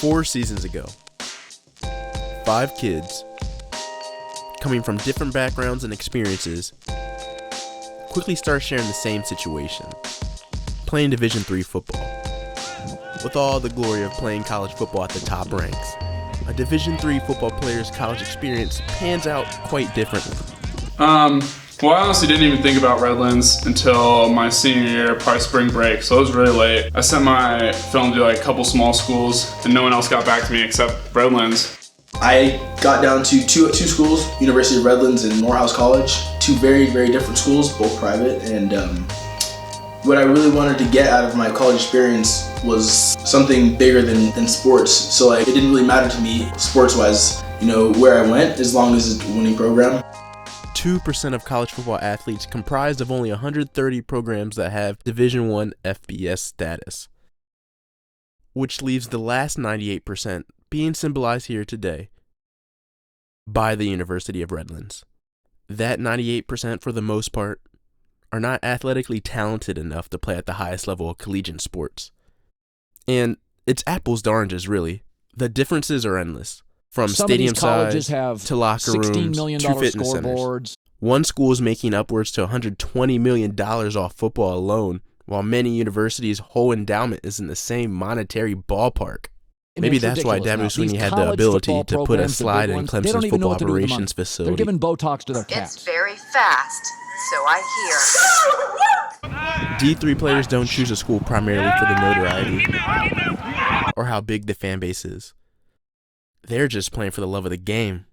4 seasons ago, 5 kids, coming from different backgrounds and experiences, quickly start sharing the same situation, playing Division III football. With all the glory of playing college football at the top ranks, a Division III football player's college experience pans out quite differently. Well, I honestly didn't even think about Redlands until my senior year, probably spring break, so it was really late. I sent my film to like a couple small schools, and no one else got back to me except Redlands. I got down to two schools, University of Redlands and Morehouse College, 2 very, very different schools, both private, and what I really wanted to get out of my college experience was something bigger than sports. So like, it didn't really matter to me sports-wise, where I went, as long as it's a winning program. 2% of college football athletes comprised of only 130 programs that have Division I FBS status, which leaves the last 98% being symbolized here today by the University of Redlands. That 98%, for the most part, are not athletically talented enough to play at the highest level of collegiate sports. And it's apples to oranges, really. The differences are endless. From stadium size to locker rooms to fitness centers. One school is making upwards to $120 million off football alone, while many universities' whole endowment is in the same monetary ballpark. Maybe that's why Dabo Swinney had the ability to put a slide in Clemson's football operations facility. They're giving Botox to their cats. It's very fast, so I hear. D3 players don't choose a school primarily for the notoriety or how big the fan base is. They're just playing for the love of the game.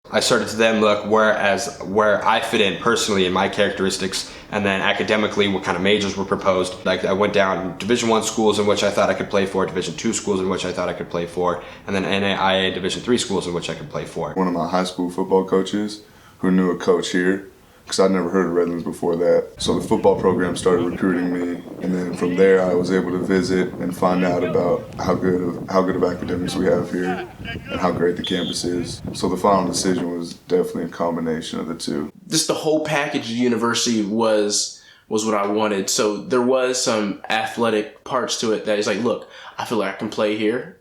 I started to then look where I fit in personally in my characteristics, and then academically what kind of majors were proposed. Like I went down Division I schools in which I thought I could play for, Division II schools in which I thought I could play for, and then NCAA Division III schools in which I could play for. One of my high school football coaches who knew a coach here, because I'd never heard of Redlands before that. So the football program started recruiting me, and then from there I was able to visit and find out about how good of academics we have here and how great the campus is. So the final decision was definitely a combination of the two. Just the whole package of university was what I wanted. So there was some athletic parts to it that is like, look, I feel like I can play here.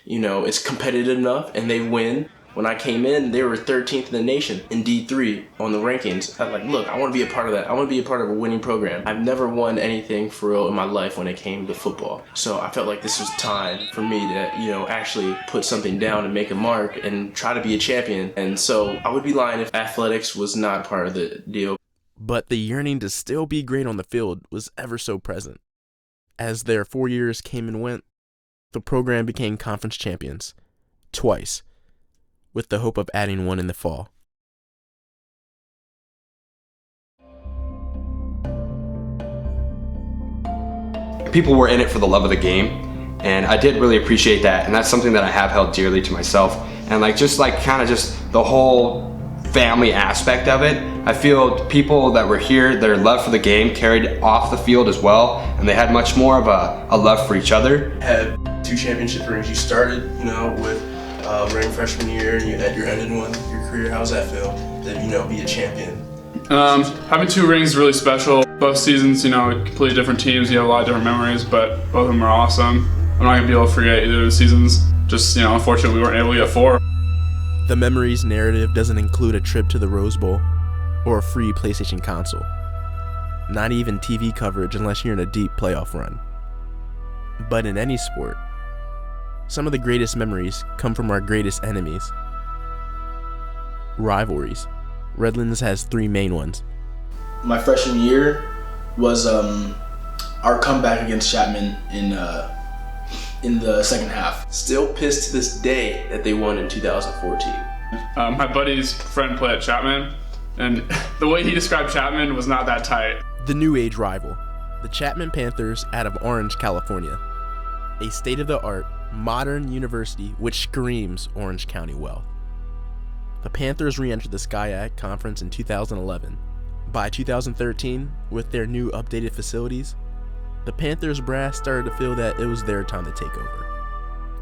It's competitive enough, and they win. When I came in, they were 13th in the nation in D3 on the rankings. I'm like, look, I want to be a part of that. I want to be a part of a winning program. I've never won anything for real in my life when it came to football. So I felt like this was time for me to, actually put something down and make a mark and try to be a champion. And so I would be lying if athletics was not part of the deal. But the yearning to still be great on the field was ever so present. As their 4 years came and went, the program became conference champions twice, with the hope of adding one in the fall. People were in it for the love of the game, and I did really appreciate that, and that's something that I have held dearly to myself. And just the whole family aspect of it, I feel people that were here, their love for the game carried off the field as well, and they had much more of a love for each other. Had 2 championship rings. You started, with ring freshman year, and you ended one your career. How's that feel to be a champion? Having 2 rings is really special. Both seasons, completely different teams. You have a lot of different memories, but both of them are awesome. I'm not gonna be able to forget either of the seasons. Just unfortunately we weren't able to get 4. The memories narrative doesn't include a trip to the Rose Bowl or a free PlayStation console. Not even TV coverage unless you're in a deep playoff run. But in any sport, some of the greatest memories come from our greatest enemies. Rivalries. Redlands has 3 main ones. My freshman year was our comeback against Chapman in the second half. Still pissed to this day that they won in 2014. My buddy's friend played at Chapman, and the way he described Chapman was not that tight. The new age rival, the Chapman Panthers out of Orange, California. A state-of-the-art, modern university which screams Orange County wealth. The Panthers re-entered the SCIAC Conference in 2011. By 2013, with their new updated facilities, the Panthers brass started to feel that it was their time to take over,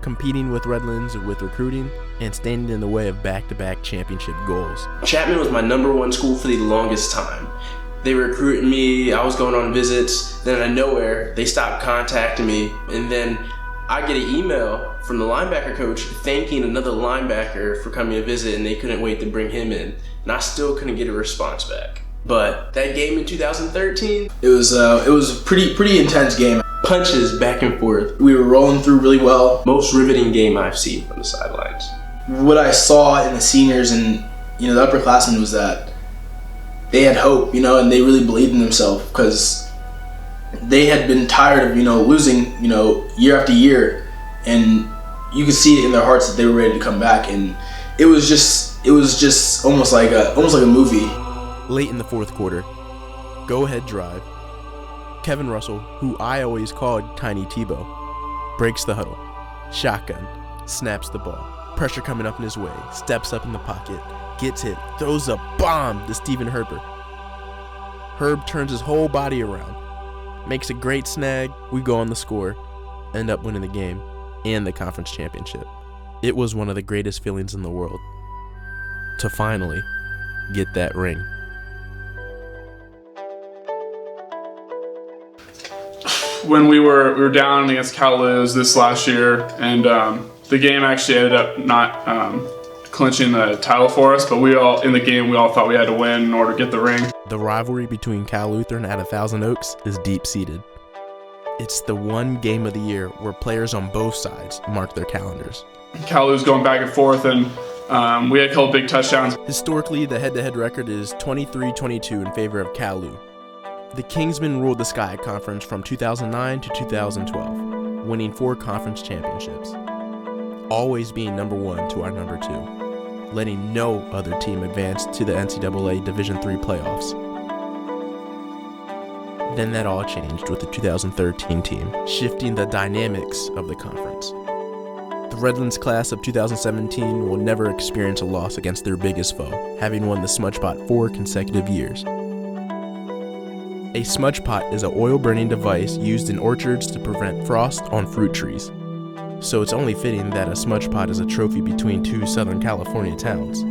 competing with Redlands with recruiting and standing in the way of back-to-back championship goals. Chapman was my #1 school for the longest time. They recruited me, I was going on visits, then out of nowhere, they stopped contacting me, and then I get an email from the linebacker coach thanking another linebacker for coming to visit, and they couldn't wait to bring him in. And I still couldn't get a response back. But that game in 2013, it was a pretty intense game. Punches back and forth. We were rolling through really well. Most riveting game I've seen from the sidelines. What I saw in the seniors and the upperclassmen was that they had hope, and they really believed in themselves because they had been tired of losing year after year, and you could see it in their hearts that they were ready to come back. And it was just almost like a movie. Late in the fourth quarter, go-ahead drive. Kevin Russell, who I always called Tiny Tebow, breaks the huddle. Shotgun, snaps the ball. Pressure coming up in his way, steps up in the pocket, gets hit, throws a bomb to Stephen Herbert. Herb turns his whole body around, makes a great snag. We go on the score, end up winning the game and the conference championship. It was one of the greatest feelings in the world to finally get that ring. When we were down against Kalamazoo this last year, and the game actually ended up not clinching the title for us, but we all thought we had to win in order to get the ring. The rivalry between Cal Lutheran and Thousand Oaks is deep-seated. It's the one game of the year where players on both sides mark their calendars. Kalamazoo's going back and forth, and we had a couple big touchdowns. Historically, the head-to-head record is 23-22 in favor of Kalamazoo. The Kingsmen ruled the Sky Conference from 2009 to 2012, winning 4 conference championships, always being number 1 to our number 2, letting no other team advance to the NCAA Division III playoffs. Then that all changed with the 2013 team, shifting the dynamics of the conference. The Redlands class of 2017 will never experience a loss against their biggest foe, having won the Smudge Pot 4 consecutive years. A smudge pot is an oil-burning device used in orchards to prevent frost on fruit trees. So it's only fitting that a smudge pot is a trophy between 2 Southern California towns.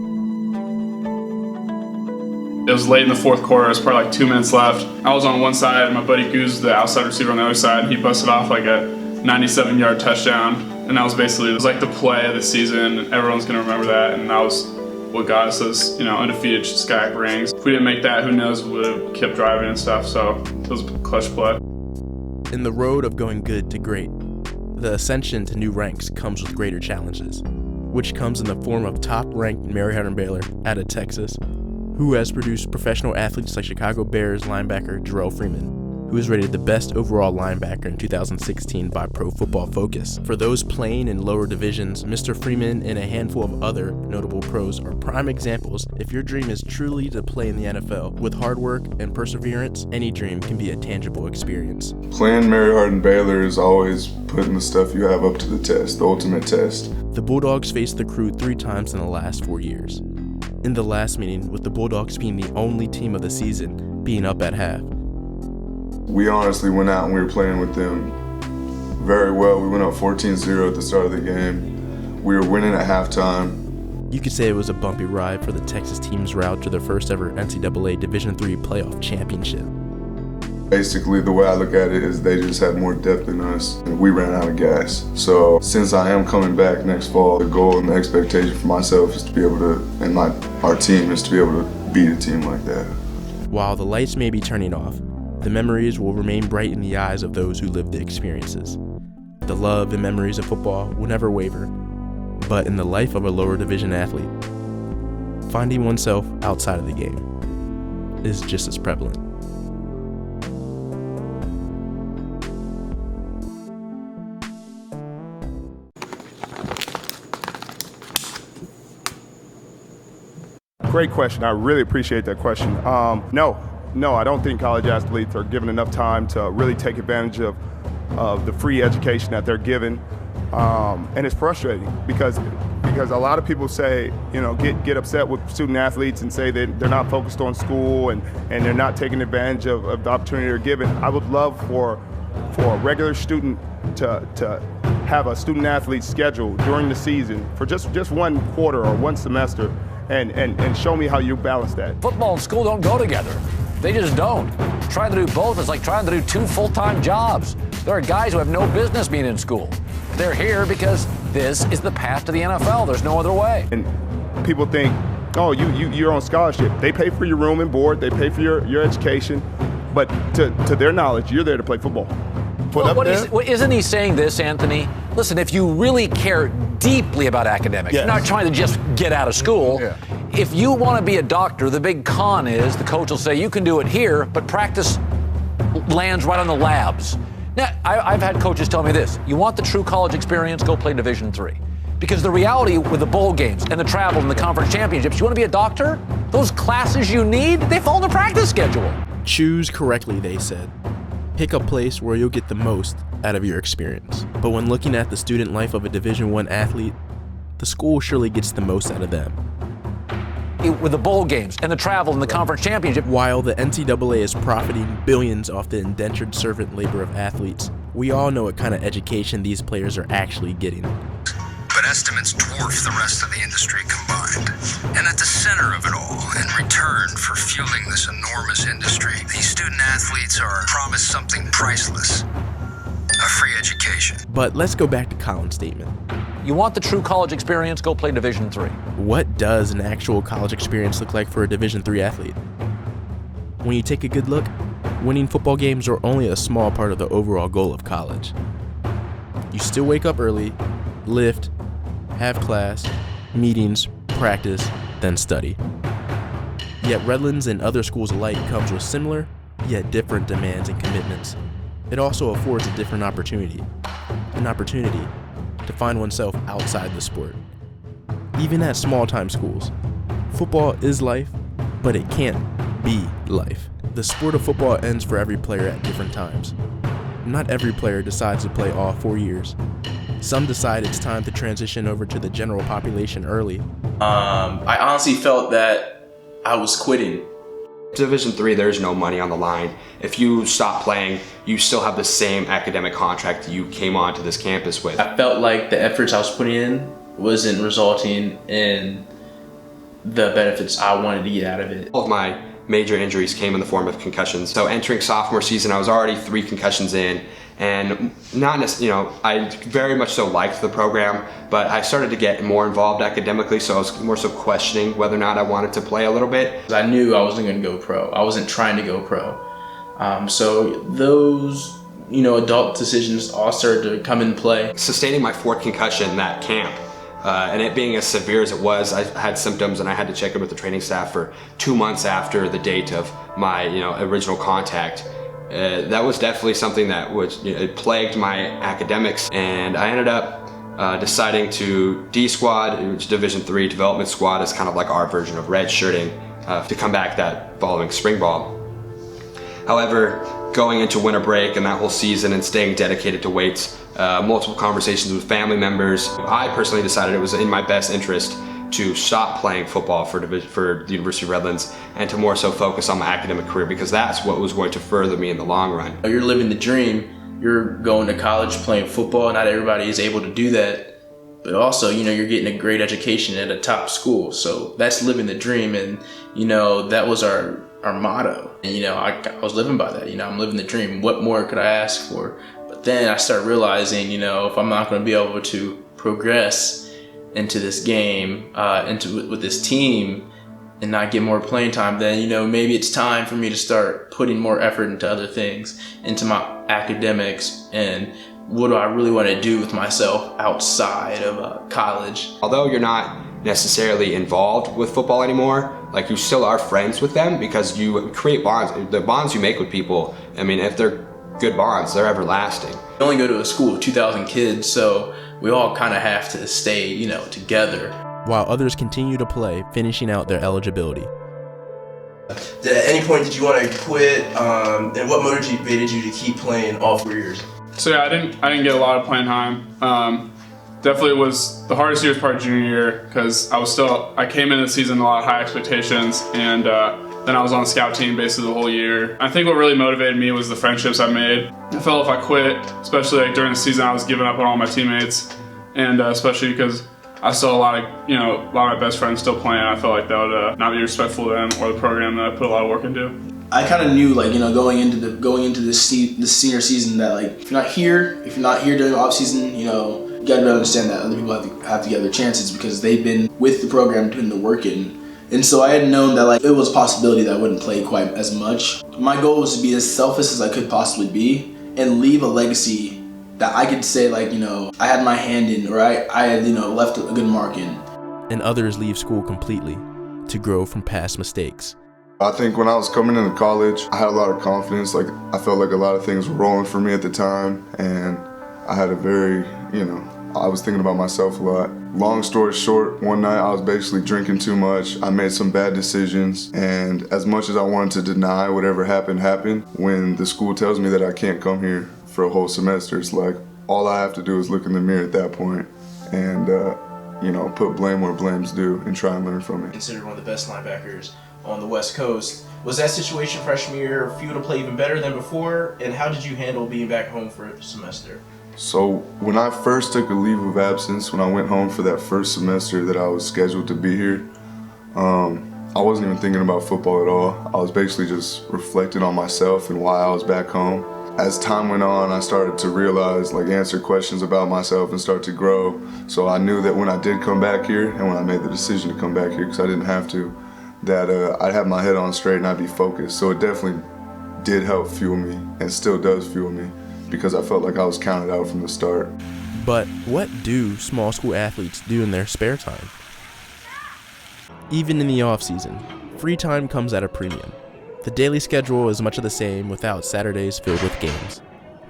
It was late in the fourth quarter. It was probably like 2 minutes left. I was on one side, and my buddy Goose, the outside receiver, on the other side, and he busted off like a 97-yard touchdown. And that was basically, it was like the play of the season, and everyone's going to remember that. And that was what got us those, undefeated Sky rings. If we didn't make that, who knows, we would have kept driving and stuff. So it was a clutch play. In the road of going good to great, the ascension to new ranks comes with greater challenges, which comes in the form of top-ranked Mary Hardin Baylor out of Texas, who has produced professional athletes like Chicago Bears linebacker Jarrell Freeman, who was rated the best overall linebacker in 2016 by Pro Football Focus. For those playing in lower divisions, Mr. Freeman and a handful of other notable pros are prime examples. If your dream is truly to play in the NFL, with hard work and perseverance, any dream can be a tangible experience. Playing Mary Hardin Baylor is always putting the stuff you have up to the test, the ultimate test. The Bulldogs faced the Crew 3 times in the last 4 years. In the last meeting, with the Bulldogs being the only team of the season, being up at half, we honestly went out and we were playing with them very well. We went up 14-0 at the start of the game. We were winning at halftime. You could say it was a bumpy ride for the Texas team's route to their first ever NCAA Division III playoff championship. Basically, the way I look at it is they just had more depth than us, and we ran out of gas. So since I am coming back next fall, the goal and the expectation for myself is to be able to, and our team is to be able to beat a team like that. While the lights may be turning off, the memories will remain bright in the eyes of those who lived the experiences. The love and memories of football will never waver, but in the life of a lower division athlete, finding oneself outside of the game is just as prevalent. Great question. I really appreciate that question. No, I don't think college athletes are given enough time to really take advantage of the free education that they're given. And it's frustrating because a lot of people say, get upset with student athletes and say that they're not focused on school and they're not taking advantage of the opportunity they're given. I would love for a regular student to have a student athlete schedule during the season for just 1 quarter or 1 semester and show me how you balance that. Football and school don't go together. They just don't. Trying to do both is like trying to do 2 full-time jobs. There are guys who have no business being in school. They're here because this is the path to the NFL. There's no other way. And people think, oh, you're on scholarship. They pay for your room and board. They pay for your education. But to their knowledge, you're there to play football. Isn't he saying this, Anthony? Listen, if you really care deeply about academics, yes. You're not trying to just get out of school. Yeah. If you want to be a doctor, the big con is the coach will say you can do it here, but practice lands right on the labs. Now, I've had coaches tell me this. You want the true college experience, go play Division III. Because the reality with the bowl games and the travel and the conference championships, you want to be a doctor? Those classes you need, they fall in the practice schedule. Choose correctly, they said. Pick a place where you'll get the most out of your experience. But when looking at the student life of a Division I athlete, the school surely gets the most out of them. With the bowl games and the travel and the conference championship. While the NCAA is profiting billions off the indentured servant labor of athletes, we all know what kind of education these players are actually getting. But estimates dwarf the rest of the industry combined. And at the center of it all, in return for fueling this enormous industry, these student athletes are promised something priceless: a free education. But let's go back to Colin's statement. You want the true college experience, go play Division III. What does an actual college experience look like for a Division III athlete? When you take a good look, winning football games are only a small part of the overall goal of college. You still wake up early, lift, have class, meetings, practice, then study. Yet Redlands and other schools alike comes with similar, yet different demands and commitments. It also affords a different opportunity. An opportunity to find oneself outside the sport. Even at small-time schools, football is life, but it can't be life. The sport of football ends for every player at different times. Not every player decides to play all 4 years. Some decide it's time to transition over to the general population early. I honestly felt that I was quitting. Division III, there's no money on the line. If you stop playing, you still have the same academic contract you came onto this campus with. I felt like the efforts I was putting in wasn't resulting in the benefits I wanted to get out of it. All of my major injuries came in the form of concussions. So entering sophomore season, I was already 3 concussions in, and not necessarily, I very much so liked the program, but I started to get more involved academically, so I was more so questioning whether or not I wanted to play a little bit. I knew I wasn't going to go pro. I wasn't trying to go pro. So those, adult decisions all started to come in play. Sustaining my 4th concussion in that camp, and it being as severe as it was, I had symptoms and I had to check in with the training staff for 2 months after the date of my original contact. That was definitely something that it plagued my academics, and I ended up deciding to D-squad, which is Division III development squad, is kind of like our version of red shirting, to come back that following spring ball. However, going into winter break and that whole season and staying dedicated to weights, multiple conversations with family members, I personally decided it was in my best interest to stop playing football for the University of Redlands and to more so focus on my academic career, because that's what was going to further me in the long run. You're living the dream. You're going to college playing football. Not everybody is able to do that. But also, you're getting a great education at a top school. So that's living the dream. And, that was our motto. And, I was living by that. I'm living the dream. What more could I ask for? But then I started realizing, if I'm not going to be able to progress into this game, with this team, and not get more playing time, then maybe it's time for me to start putting more effort into other things, into my academics, and what do I really want to do with myself outside of college. Although you're not necessarily involved with football anymore, like you still are friends with them because you create bonds. The bonds you make with people, if they're good bonds, they're everlasting. I only go to a school of 2,000 kids, so we all kind of have to stay, together. While others continue to play, finishing out their eligibility. At any point did you want to quit, and what motivated you to keep playing all 4 years? So yeah, I didn't get a lot of playing time. Definitely was the hardest year was probably junior year, because I came into the season with a lot of high expectations, and then I was on the scout team basically the whole year. I think what really motivated me was the friendships I made. I felt if I quit, especially during the season, I was giving up on all my teammates, and especially because I saw a lot of my best friends still playing. I felt like that would not be respectful to them or the program that I put a lot of work into. I kind of knew, like, you know, going into this senior season that, like, if you're not here during the off season, you know, you gotta understand that other people have to get their chances because they've been with the program doing the work in. And so I had known that, like, it was a possibility that I wouldn't play quite as much. My goal was to be as selfless as I could possibly be and leave a legacy that I could say, like, you know, I had my hand in, or I had, you know, left a good mark in. And others leave school completely to grow from past mistakes. I think when I was coming into college, I had a lot of confidence. Like, I felt like a lot of things were rolling for me at the time, and I had a very, you know, I was thinking about myself a lot. Long story short, one night I was basically drinking too much. I made some bad decisions, and as much as I wanted to deny whatever happened, when the school tells me that I can't come here for a whole semester, it's like all I have to do is look in the mirror at that point and, you know, put blame where blame's due and try and learn from it. Considered one of the best linebackers on the West Coast. Was that situation freshman year for you to play even better than before? And how did you handle being back home for a semester? So when I first took a leave of absence, when I went home for that first semester that I was scheduled to be here, I wasn't even thinking about football at all. I was basically just reflecting on myself and why I was back home. As time went on, I started to realize, like, answer questions about myself and start to grow. So I knew that when I did come back here, and when I made the decision to come back here, because I didn't have to, that I'd have my head on straight and I'd be focused. So it definitely did help fuel me, and still does fuel me, because I felt like I was counted out from the start. But what do small school athletes do in their spare time? Even in the off season, free time comes at a premium. The daily schedule is much of the same without Saturdays filled with games.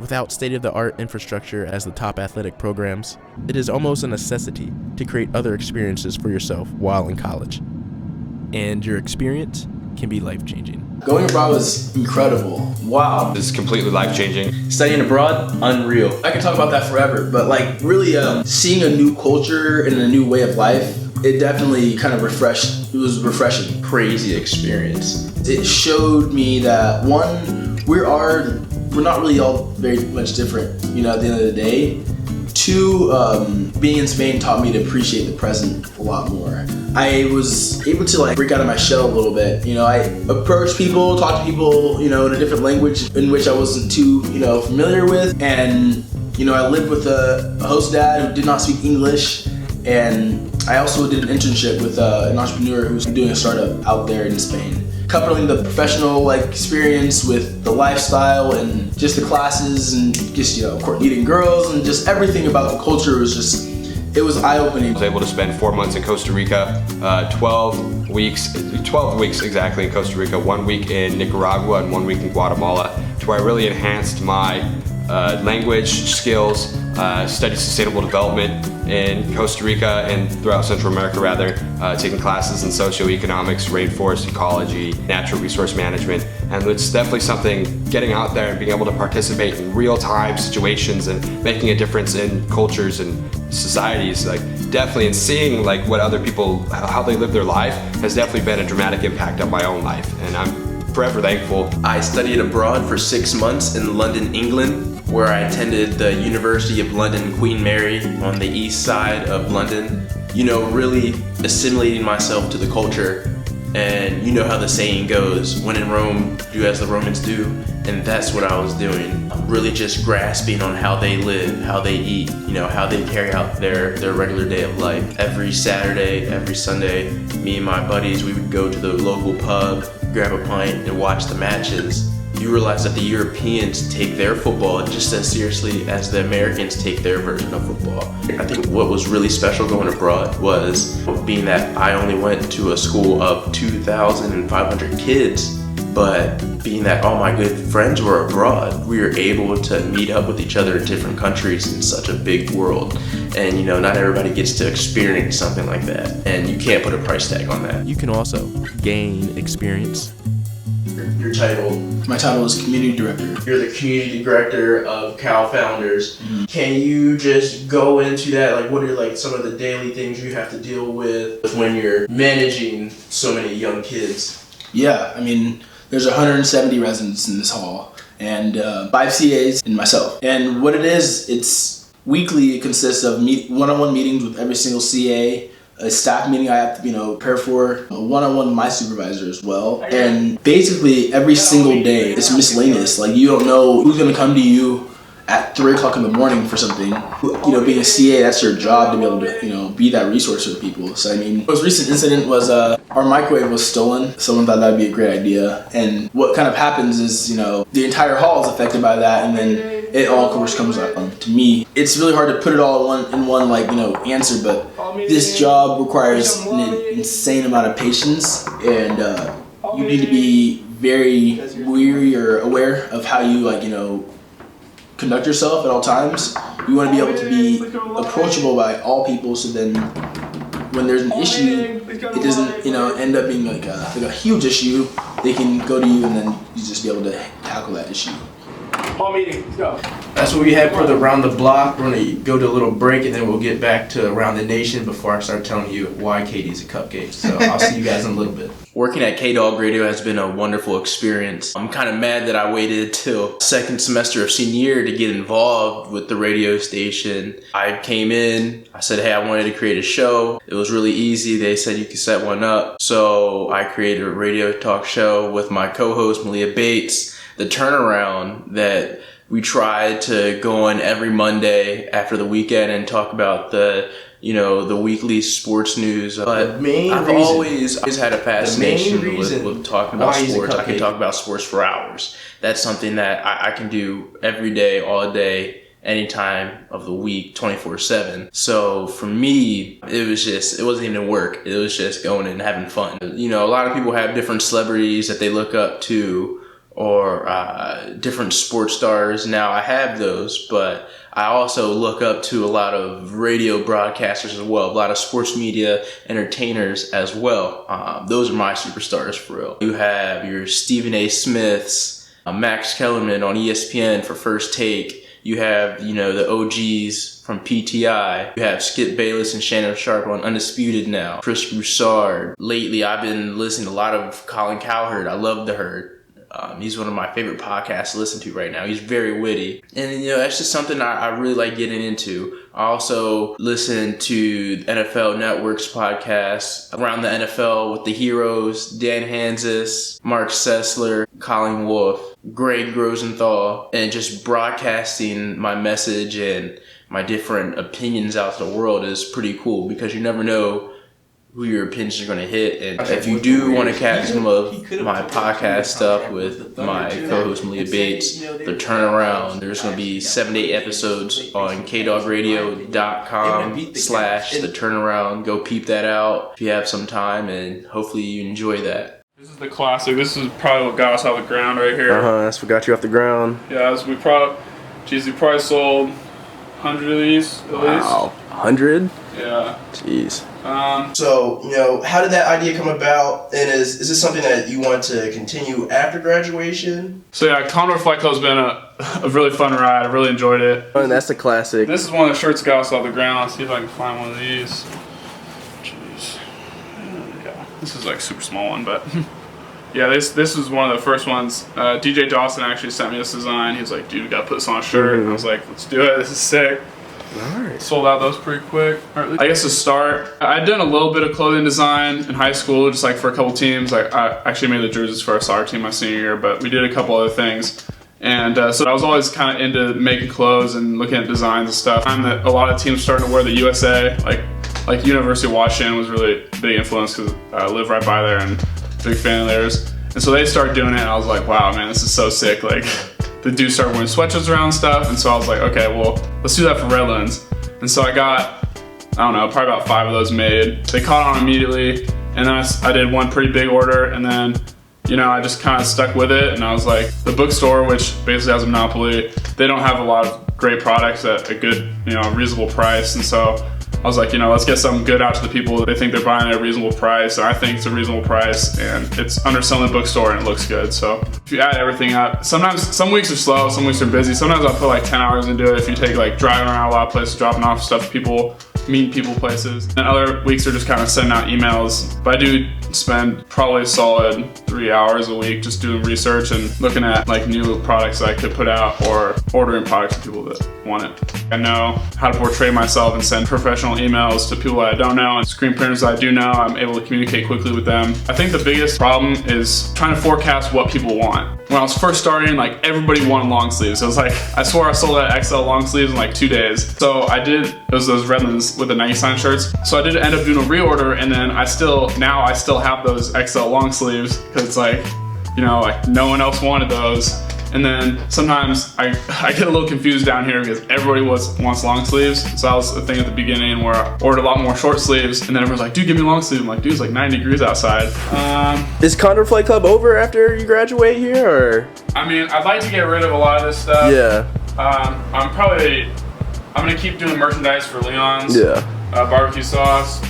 Without state-of-the-art infrastructure as the top athletic programs, it is almost a necessity to create other experiences for yourself while in college. And your experience can be life-changing. Going abroad was incredible. Wow. It's completely life-changing. Studying abroad, unreal. I could talk about that forever, but, like, really seeing a new culture and a new way of life, it definitely kind of refreshed. It was refreshing. Crazy experience. It showed me that, one, we're not really all very much different, you know, at the end of the day. Two, being in Spain taught me to appreciate the present a lot more. I was able to, like, break out of my shell a little bit. You know, I approached people, talked to people, you know, in a different language in which I wasn't too, you know, familiar with. And, you know, I lived with a host dad who did not speak English. And I also did an internship with an entrepreneur who's doing a startup out there in Spain. Coupling the professional, like, experience with the lifestyle and just the classes and just, you know, meeting girls and just everything about the culture was just, it was eye-opening. I was able to spend 4 months in Costa Rica, 12 weeks exactly in Costa Rica, 1 week in Nicaragua and 1 week in Guatemala, to where I really enhanced my language skills, studied sustainable development in Costa Rica and throughout Central America rather, taking classes in socioeconomics, rainforest ecology, natural resource management, and it's definitely something, getting out there and being able to participate in real-time situations and making a difference in cultures and societies, like, definitely, and seeing, like, what other people, how they live their life has definitely been a dramatic impact on my own life, and I'm forever thankful. I studied abroad for 6 months in London, England, where I attended the University of London Queen Mary on the east side of London. You know, really assimilating myself to the culture. And you know how the saying goes, when in Rome, do as the Romans do. And that's what I was doing. Really just grasping on how they live, how they eat, you know, how they carry out their regular day of life. Every Saturday, every Sunday, me and my buddies, we would go to the local pub, grab a pint, and watch the matches. You realize that the Europeans take their football just as seriously as the Americans take their version of football. I think what was really special going abroad was being that I only went to a school of 2,500 kids, but being that all my good friends were abroad, we were able to meet up with each other in different countries in such a big world. And, you know, not everybody gets to experience something like that, and you can't put a price tag on that. You can also gain experience. Your title? My title is Community Director. You're the Community Director of Cal Founders. Can you just go into that? Like, what are, like, some of the daily things you have to deal with when you're managing so many young kids? Yeah, I mean, there's 170 residents in this hall and 5 CAs and myself. And what it is, it's weekly. It consists of one-on-one meetings with every single CA a staff meeting I have to, prepare for, a one-on-one with my supervisor as well. And basically every single day it's miscellaneous. Like, you don't know who's gonna come to you at 3 o'clock in the morning for something. Being a CA, that's your job to be able to, be that resource for people. So, the most recent incident was our microwave was stolen. Someone thought that'd be a great idea. And what kind of happens is, the entire hall is affected by that, and then it all, of course, comes up to me. It's really hard to put it all in one answer, but this job requires an insane amount of patience, and you need to be very weary or aware of how you, conduct yourself at all times. You want to be able to be approachable by all people, so then when there's an issue, it doesn't end up being like a huge issue. They can go to you, and then you just be able to tackle that issue. Hall meeting, let's go. That's what we have for the Round the Block. We're going to go to a little break, and then we'll get back to Around the Nation before I start telling you why Katie's a cupcake. So I'll see you guys in a little bit. Working at K-Dog Radio has been a wonderful experience. I'm kind of mad that I waited till second semester of senior year to get involved with the radio station. I came in, I said, hey, I wanted to create a show. It was really easy. They said you could set one up. So I created a radio talk show with my co-host, Malia Bates. The turnaround that we tried to go on every Monday after the weekend and talk about the weekly sports news. But I've always had a fascination with talking about sports. I can talk about sports for hours. That's something that I can do every day, all day, any time of the week, 24/7. So for me, it wasn't even work. It was just going and having fun. A lot of people have different celebrities that they look up to, or different sports stars. Now I have those, but I also look up to a lot of radio broadcasters as well, a lot of sports media entertainers as well. Those are my superstars for real. You have your Stephen A. Smiths, Max Kellerman on ESPN for First Take. You have, the OGs from PTI. You have Skip Bayless and Shannon Sharp on Undisputed now. Chris Broussard. Lately, I've been listening to a lot of Colin Cowherd. I love The Herd. He's one of my favorite podcasts to listen to right now. He's very witty. And, that's just something I really like getting into. I also listen to NFL Network's podcast, Around the NFL with the Heroes, Dan Hansis, Mark Sessler, Colin Wolfe, Greg Rosenthal, and just broadcasting my message and my different opinions out to the world is pretty cool, because you never know who your opinions are going to hit. And if you do want to catch some of my podcast stuff with my co-host Malia Bates, The Turnaround, there's going to be 7 to 8 episodes on kdogradio.com/The Turnaround. Go peep that out if you have some time, and hopefully you enjoy that. This is the classic. This is probably what got us off the ground right here. That's what got you off the ground. Yeah, we probably sold 100 of these at least. Wow, 100? Yeah. Jeez. So, how did that idea come about? And is this something that you want to continue after graduation? So yeah, Condor Flight Club's been a really fun ride. I really enjoyed it. And that's the classic. This is one of the shirts that got us off the ground. Let's see if I can find one of these. Jeez. Yeah, this is like a super small one, but yeah, this was one of the first ones. DJ Dawson actually sent me this design. He was like, dude, we gotta put this on a shirt. And I was like, let's do it. This is sick. Alright. Sold out those pretty quick. I guess to start, I'd done a little bit of clothing design in high school, just like for a couple teams. I actually made the jerseys for our soccer team my senior year, but we did a couple other things. And so I was always kind of into making clothes and looking at designs and stuff. And a lot of teams starting to wear the USA, like University of Washington was really a big influence because I live right by there and big fan of theirs. And so they started doing it, and I was like, wow, man, this is so sick. Like, the dudes started wearing sweatshirts around and stuff, and so I was like, okay, well, let's do that for Redlands. And so I got, I don't know, probably about 5 of those made. They caught on immediately, and then I did one pretty big order, and then, I just kind of stuck with it, and I was like, the bookstore, which basically has a monopoly, they don't have a lot of great products at a good, reasonable price, and so I was like, let's get something good out to the people. They think they're buying at a reasonable price, and I think it's a reasonable price, and it's underselling the bookstore and it looks good. So if you add everything up, sometimes some weeks are slow, some weeks are busy. Sometimes I'll put like 10 hours into it if you take like driving around a lot of places, dropping off stuff to people, meeting people places. And other weeks are just kind of sending out emails. But I do spend probably a solid 3 hours a week just doing research and looking at like new products that I could put out or ordering products from people that want it. I know how to portray myself and send professional emails to people that I don't know, and screen printers that I do know, I'm able to communicate quickly with them. I think the biggest problem is trying to forecast what people want. When I was first starting, like everybody wanted long sleeves. It was like, I swore I sold out XL long sleeves in like 2 days. So I did, it was those Redlands with the Nike sign shirts. So I did end up doing a reorder, and then now I still have those XL long sleeves because it's like, you know, like no one else wanted those. And then sometimes I get a little confused down here because everybody wants long sleeves. So that was the thing at the beginning where I ordered a lot more short sleeves, and then everyone's like, dude, give me long sleeves. I'm like, dude, it's like 90 degrees outside. Is Condor Flight Club over after you graduate here, or? I mean, I'd like to get rid of a lot of this stuff. Yeah. I'm gonna keep doing merchandise for Leon's. Yeah. Barbecue sauce.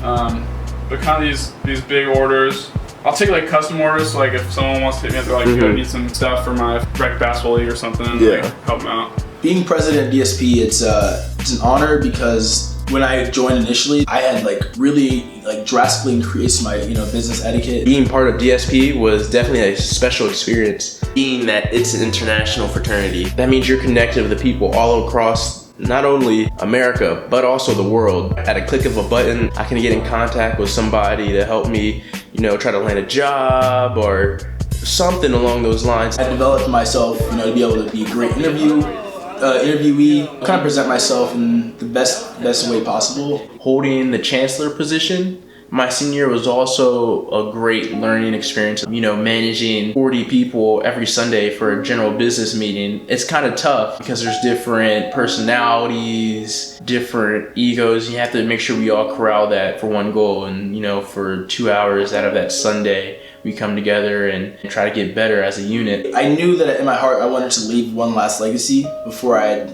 But kind of these big orders. I'll take like custom orders, so like if someone wants to hit me up, they're like, I need some stuff for my rec basketball league or something, like help them out. Being president of DSP, it's an honor because when I joined initially, I had really drastically increased my business etiquette. Being part of DSP was definitely a special experience. Being that it's an international fraternity, that means you're connected with the people all across not only America, but also the world. At a click of a button, I can get in contact with somebody to help me, try to land a job or something along those lines. I developed myself, to be able to be a great interviewee, kind of present myself in the best way possible. Holding the chancellor position my senior year was also a great learning experience. Managing 40 people every Sunday for a general business meeting, it's kind of tough because there's different personalities, different egos. You have to make sure we all corral that for one goal. And, for 2 hours out of that Sunday, we come together and try to get better as a unit. I knew that in my heart I wanted to leave one last legacy before I had,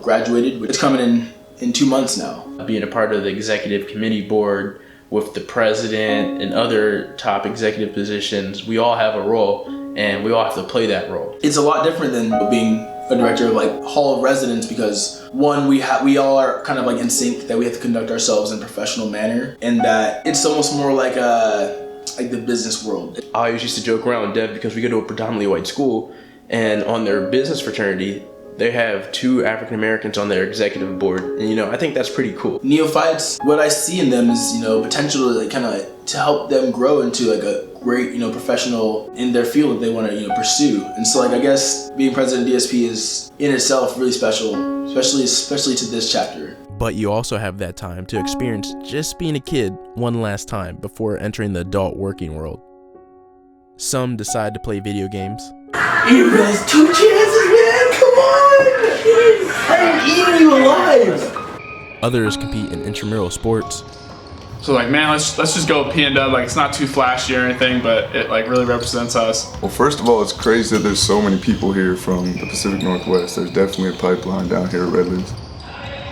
graduated. It's coming in 2 months now. Being a part of the executive committee board with the president and other top executive positions, we all have a role and we all have to play that role. It's a lot different than being a director of Hall of Residence because one, we all are kind of in sync, that we have to conduct ourselves in a professional manner, and that it's almost more like the business world. I always used to joke around with Dev because we go to a predominantly white school, and on their business fraternity, they have 2 African Americans on their executive board, and I think that's pretty cool. Neophytes, what I see in them is potential to help them grow into a great professional in their field that they want to pursue. And so I guess being president of DSP is in itself really special, especially to this chapter. But you also have that time to experience just being a kid one last time before entering the adult working world. Some decide to play video games. You guys, 2 chances, man! Come on! I am eating you alive! Others compete in intramural sports. So man, let's just go P&W. It's not too flashy or anything, but it really represents us. Well, first of all, it's crazy that there's so many people here from the Pacific Northwest. There's definitely a pipeline down here at Redlands.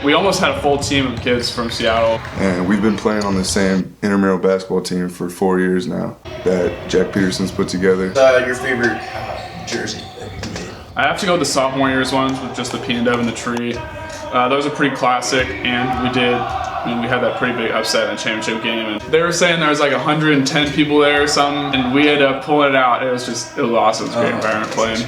We almost had a full team of kids from Seattle. And we've been playing on the same intramural basketball team for 4 years now that Jack Peterson's put together. Your favorite jersey? I have to go with the sophomore year's ones with just the P&W and the tree. Those are pretty classic, and we had that pretty big upset in the championship game. And they were saying there was 110 people there or something, and we ended up pulling it out. It was awesome. It was a great environment playing.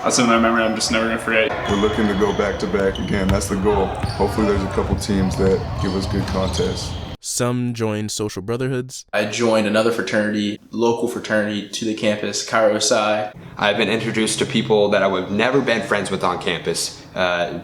That's in my memory I'm just never gonna forget. We're looking to go back to back again. That's the goal. Hopefully there's a couple teams that give us good contests. Some join social brotherhoods. I joined another fraternity, local fraternity to the campus, Cairo Psi. I've been introduced to people that I would have never been friends with on campus,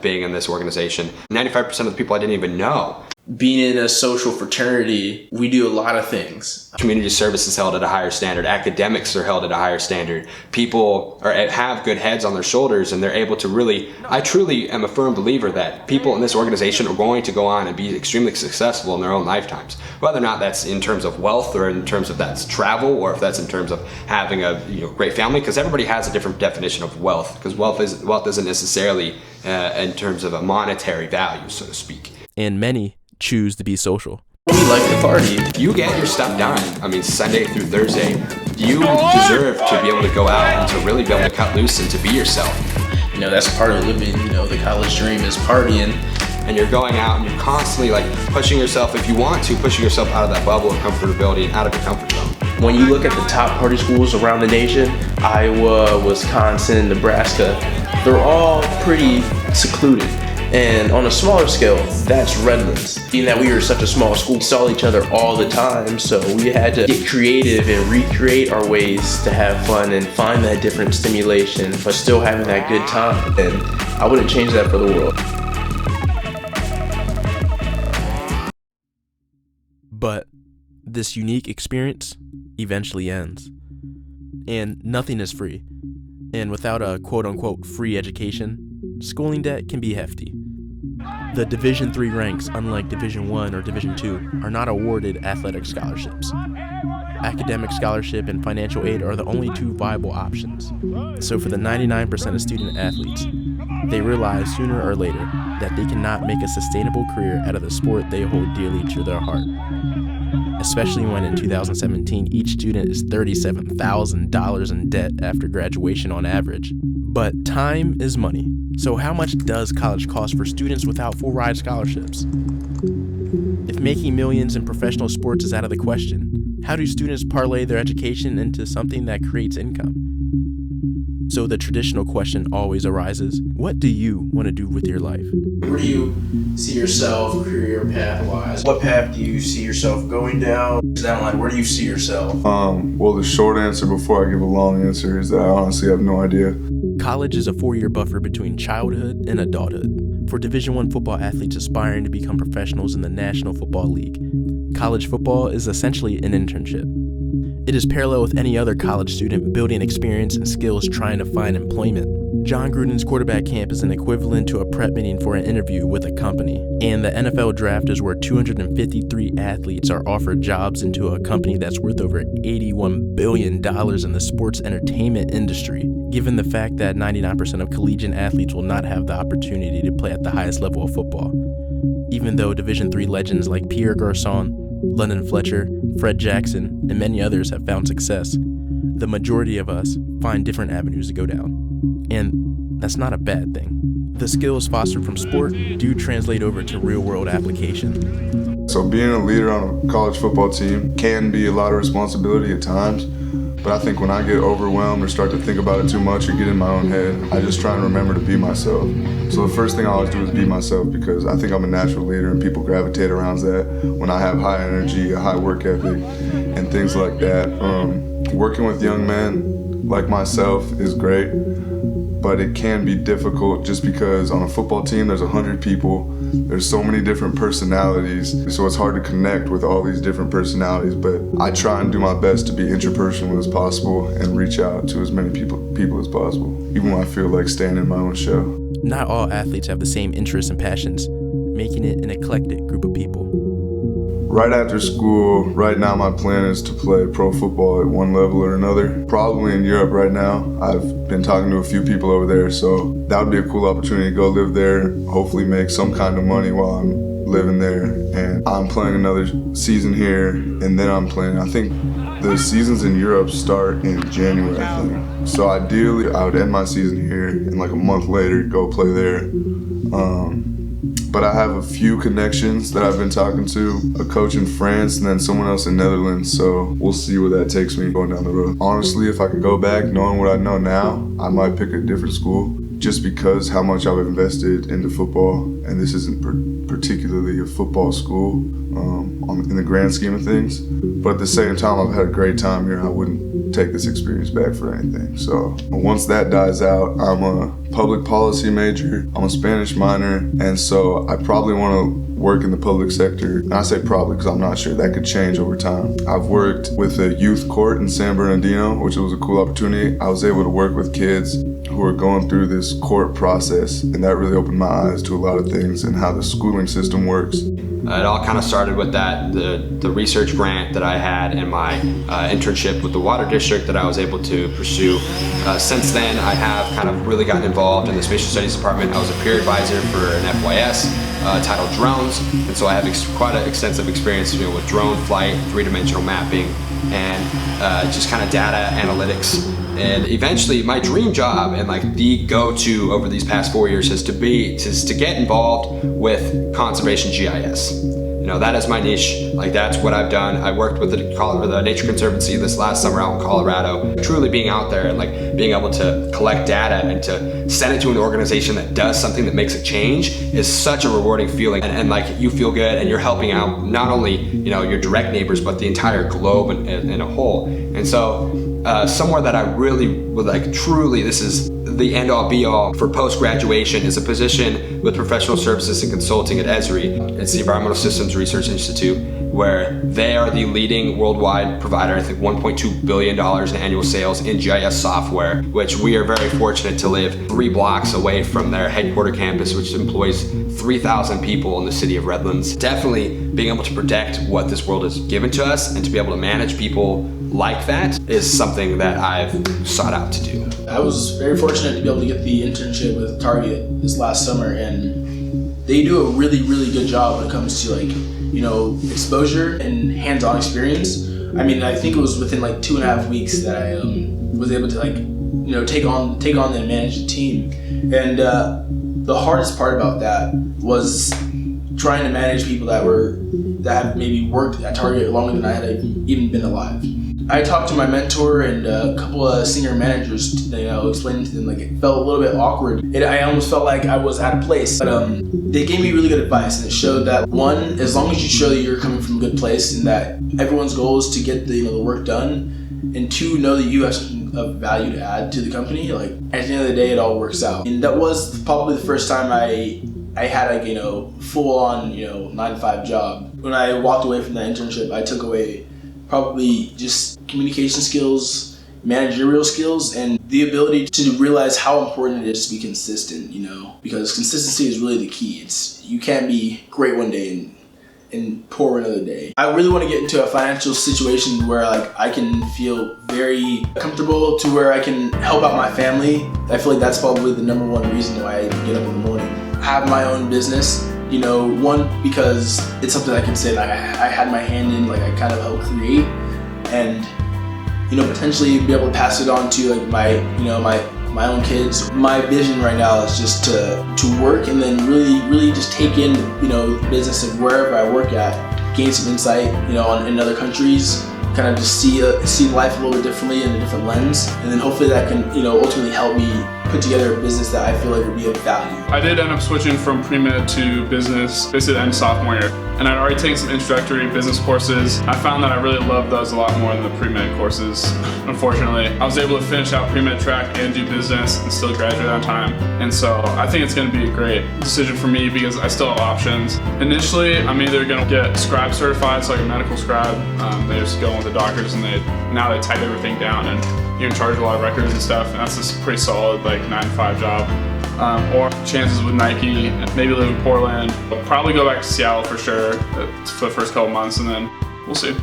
being in this organization. 95% of the people I didn't even know. Being in a social fraternity, we do a lot of things. Community service is held at a higher standard. Academics are held at a higher standard. People have good heads on their shoulders, and they're able to I truly am a firm believer that people in this organization are going to go on and be extremely successful in their own lifetimes. Whether or not that's in terms of wealth, or in terms of that's travel, or if that's in terms of having a great family, because everybody has a different definition of wealth, because wealth isn't necessarily in terms of a monetary value, so to speak. And many choose to be social. We like to party. You get your stuff done. Sunday through Thursday, you deserve to be able to go out and to really be able to cut loose and to be yourself. That's part of living, the college dream is partying. And you're going out and you're constantly pushing yourself, if you want to, pushing yourself out of that bubble of comfortability and out of your comfort zone. When you look at the top party schools around the nation, Iowa, Wisconsin, Nebraska, they're all pretty secluded. And on a smaller scale, that's Redlands. Being that we were such a small school, we saw each other all the time, so we had to get creative and recreate our ways to have fun and find that different stimulation, but still having that good time. And I wouldn't change that for the world. But this unique experience eventually ends. And nothing is free. And without a quote-unquote free education, schooling debt can be hefty. The Division III ranks, unlike Division I or Division II, are not awarded athletic scholarships. Academic scholarship and financial aid are the only two viable options. So for the 99% of student athletes, they realize sooner or later that they cannot make a sustainable career out of the sport they hold dearly to their heart. Especially when in 2017, each student is $37,000 in debt after graduation on average. But time is money. So how much does college cost for students without full ride scholarships? If making millions in professional sports is out of the question, how do students parlay their education into something that creates income? So the traditional question always arises, what do you want to do with your life? Where do you see yourself career path-wise? What path do you see yourself going down? Where do you see yourself? Well, the short answer before I give a long answer is that I honestly have no idea. College is a 4-year buffer between childhood and adulthood. For Division I football athletes aspiring to become professionals in the National Football League, college football is essentially an internship. It is parallel with any other college student building experience and skills trying to find employment. John Gruden's quarterback camp is an equivalent to a prep meeting for an interview with a company. And the NFL draft is where 253 athletes are offered jobs into a company that's worth over $81 billion in the sports entertainment industry. Given the fact that 99% of collegiate athletes will not have the opportunity to play at the highest level of football. Even though Division III legends like Pierre Garçon, London Fletcher, Fred Jackson, and many others have found success, the majority of us find different avenues to go down. And that's not a bad thing. The skills fostered from sport do translate over to real-world application. So being a leader on a college football team can be a lot of responsibility at times, but I think when I get overwhelmed or start to think about it too much or get in my own head, I just try and remember to be myself. So the first thing I always do is be myself because I think I'm a natural leader and people gravitate around that when I have high energy, a high work ethic, and things like that. Working with young men like myself is great, but it can be difficult just because on a football team there's 100 people, there's so many different personalities, so it's hard to connect with all these different personalities, but I try and do my best to be interpersonal as possible and reach out to as many people as possible, even when I feel like staying in my own shell. Not all athletes have the same interests and passions, making it an eclectic group of people. Right after school, right now my plan is to play pro football at one level or another. Probably in Europe right now. I've been talking to a few people over there, so that would be a cool opportunity to go live there, hopefully make some kind of money while I'm living there. And I'm playing another season here, and then I'm playing, I think the seasons in Europe start in January, I think. So ideally, I would end my season here and like a month later go play there. But I have a few connections that I've been talking to, a coach in France and then someone else in Netherlands, so we'll see where that takes me going down the road. Honestly, if I could go back knowing what I know now, I might pick a different school just because how much I've invested into football, and this isn't particularly a football school in the grand scheme of things, but at the same time, I've had a great time here. I wouldn't take this experience back for anything. So once that dies out, I'm a public policy major, I'm a Spanish minor, and so I probably want to work in the public sector. And I say probably because I'm not sure, that could change over time. I've worked with a youth court in San Bernardino, which was a cool opportunity. I was able to work with kids who are going through this court process, and that really opened my eyes to a lot of things and how the schooling system works. It all kind of started with the research grant that I had and my internship with the water district that I was able to pursue. Since then, I have kind of really gotten involved in the spatial studies department. I was a peer advisor for an FYS titled Drones, and so I have quite an extensive experience with drone flight, three-dimensional mapping, and just kind of data analytics. And eventually, my dream job and like the go-to over these past 4 years is to get involved with conservation GIS. that is my niche. Like, that's what I've done. I worked with the Nature Conservancy this last summer out in Colorado. Truly being out there and like being able to collect data and to send it to an organization that does something that makes a change is such a rewarding feeling. And like, you feel good and you're helping out not only, your direct neighbors, but the entire globe in a whole. And so somewhere that I really would like, truly, this is the end all be all for post-graduation, is a position with professional services and consulting at Esri. It's the Environmental Systems Research Institute, where they are the leading worldwide provider, I think $1.2 billion in annual sales in GIS software, which we are very fortunate to live 3 blocks away from their headquarter campus, which employs 3,000 people in the city of Redlands. Definitely being able to protect what this world has given to us and to be able to manage people like that is something that I've sought out to do. I was very fortunate to be able to get the internship with Target this last summer, and they do a really, really good job when it comes to exposure and hands-on experience. I mean, I think it was within 2.5 weeks that I was able to take on and manage the team. And the hardest part about that was trying to manage people that have maybe worked at Target longer than I had even been alive. I talked to my mentor and a couple of senior managers, explaining to them it felt a little bit awkward. I almost felt like I was out of place. But they gave me really good advice, and it showed that, one, as long as you show that you're coming from a good place and that everyone's goal is to get the work done, and two, know that you have something of value to add to the company, at the end of the day, it all works out. And that was probably the first time I had full on 9-to-5 job. When I walked away from that internship, I took away probably just communication skills, managerial skills, and the ability to realize how important it is to be consistent, because consistency is really the key. You can't be great one day and poor another day. I really want to get into a financial situation where I can feel very comfortable to where I can help out my family. I feel like that's probably the number one reason why I get up in the morning. Have my own business. One, because it's something I can say I had my hand in, I kind of helped create, and potentially be able to pass it on to my own kids. My vision right now is just to work and then really just take in the business of wherever I work at, gain some insight in other countries, kind of just see life a little bit differently in a different lens, and then hopefully that can ultimately help me put together a business that I feel like would be of value. I did end up switching from pre-med to business basically the end of sophomore year, and I'd already taken some introductory business courses. I found that I really loved those a lot more than the pre-med courses. Unfortunately, I was able to finish out pre-med track and do business and still graduate on time, and so I think it's going to be a great decision for me because I still have options. Initially, I'm either going to get scribe certified, so like a medical scribe. They just go with the doctors and now they type everything down and you're in charge of a lot of records and stuff, and that's just pretty solid 9-to-5 job. Or chances with Nike, maybe live in Portland. I'll probably go back to Seattle for sure for the first couple months, and then we'll see.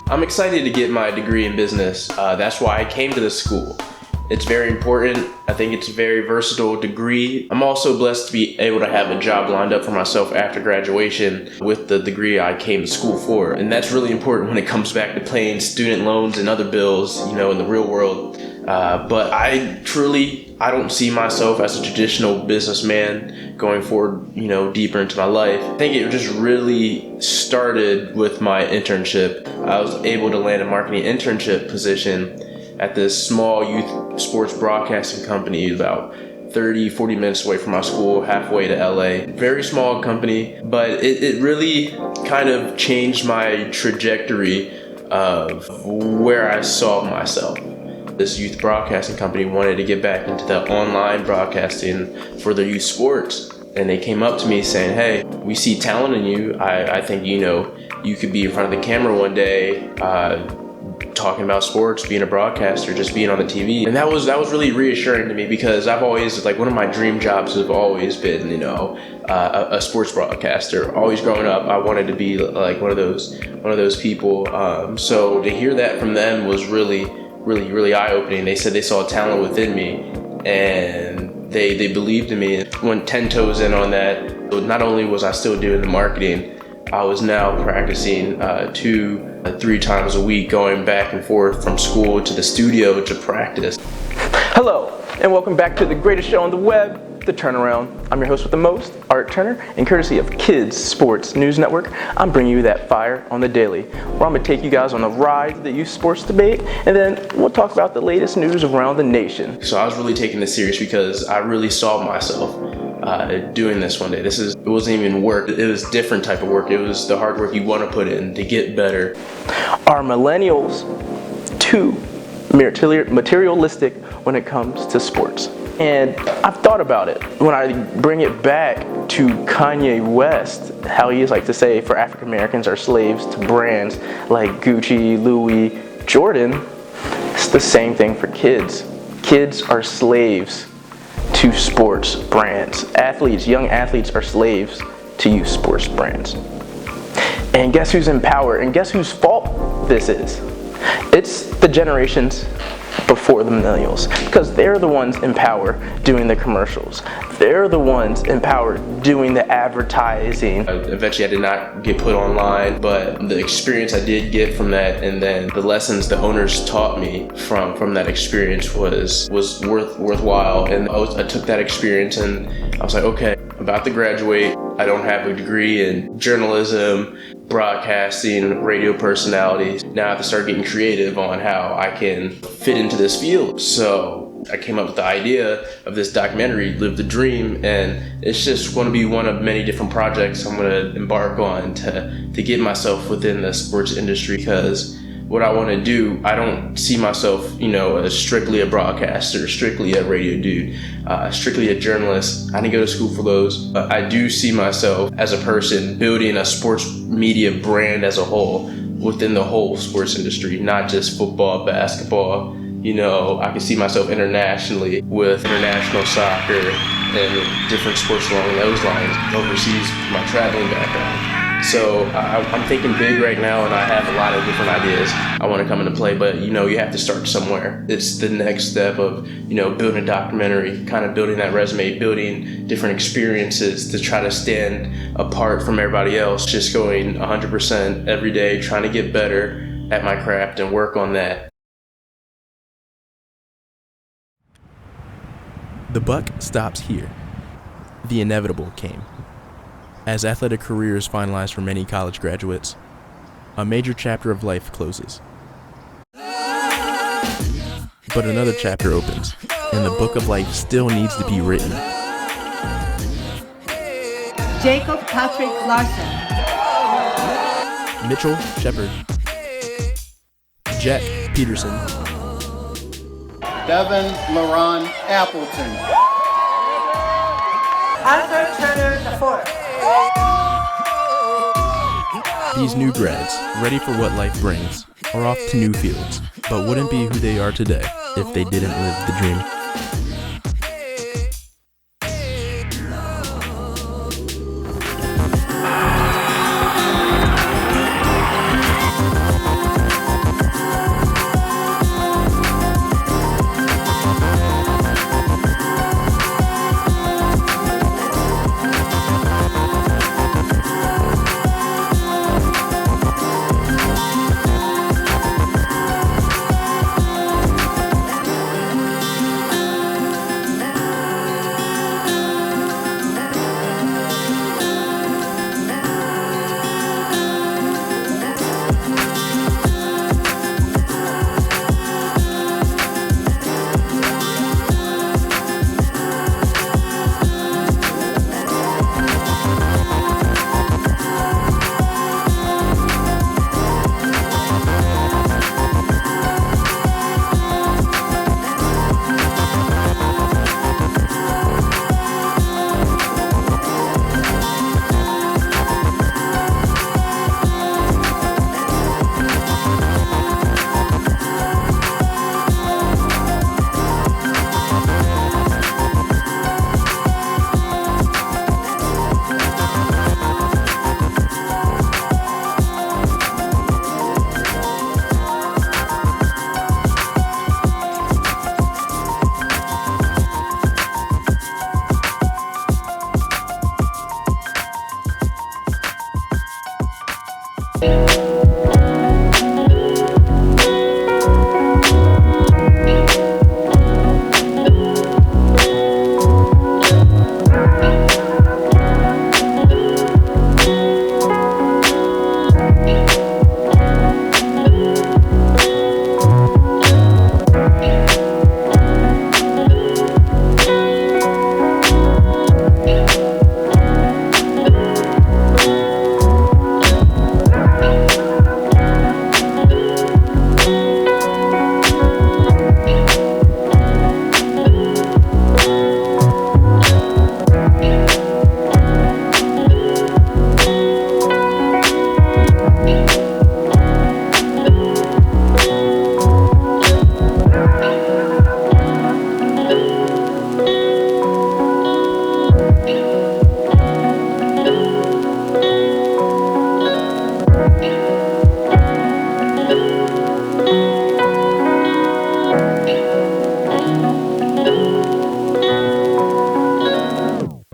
I'm excited to get my degree in business. That's why I came to this school. It's very important. I think it's a very versatile degree. I'm also blessed to be able to have a job lined up for myself after graduation with the degree I came to school for. And that's really important when it comes back to paying student loans and other bills, in the real world. But I don't see myself as a traditional businessman going forward, deeper into my life. I think it just really started with my internship. I was able to land a marketing internship position at this small youth sports broadcasting company about 30-40 minutes away from my school, halfway to LA. Very small company, but it really kind of changed my trajectory of where I saw myself. This youth broadcasting company wanted to get back into the online broadcasting for their youth sports. And they came up to me saying, hey, we see talent in you. I think, you could be in front of the camera one day, talking about sports, being a broadcaster, just being on the TV. And that was really reassuring to me because I've always, one of my dream jobs have always been, a sports broadcaster. Always growing up, I wanted to be one of those people. So to hear that from them was really eye-opening. They said they saw talent within me and they believed in me. Went 10 toes in on that. Not only was I still doing the marketing, I was now practicing 2-3 times a week, going back and forth from school to the studio to practice. Hello, and welcome back to the greatest show on the web, The Turnaround. I'm your host with the most, Art Turner, and courtesy of Kids Sports News Network, I'm bringing you that fire on the daily, where I'm going to take you guys on a ride to the youth sports debate, and then we'll talk about the latest news around the nation. So I was really taking this serious because I really saw myself doing this one day. It wasn't even work. It was different type of work. It was the hard work you want to put in to get better. Are millennials too materialistic when it comes to sports? And I've thought about it. When I bring it back to Kanye West, how he likes to say for African Americans are slaves to brands like Gucci, Louis, Jordan, it's the same thing for kids. Kids are slaves to sports brands. Young athletes are slaves to youth sports brands. And guess who's in power? And guess whose fault this is? It's the generations before the millennials, because they're the ones in power doing the commercials. They're the ones in power doing the advertising. Eventually I did not get put online, but the experience I did get from that, and then the lessons the owners taught me from that experience was worthwhile. And I took that experience and I was like, okay, I'm about to graduate. I don't have a degree in journalism, broadcasting, radio personalities. Now I have to start getting creative on how I can fit into this field. So I came up with the idea of this documentary, Live the Dream, and it's just going to be one of many different projects I'm going to embark on to get myself within the sports industry, because what I want to do, I don't see myself, as strictly a broadcaster, strictly a radio dude, strictly a journalist. I didn't go to school for those. But I do see myself as a person building a sports media brand as a whole within the whole sports industry, not just football, basketball. I can see myself internationally with international soccer and different sports along those lines overseas, my traveling background. So I'm thinking big right now, and I have a lot of different ideas I want to come into play, but you have to start somewhere. It's the next step of, building a documentary, kind of building that resume, building different experiences to try to stand apart from everybody else, just going 100% every day, trying to get better at my craft and work on that. The buck stops here. The inevitable came. As athletic careers finalized for many college graduates, a major chapter of life closes. But another chapter opens, and the book of life still needs to be written. Jacob Patrick Larson, Mitchell Shepard, Jack Peterson, Devin Laron Appleton, Arthur Turner IV. These new grads, ready for what life brings, are off to new fields, but wouldn't be who they are today if they didn't live the dream.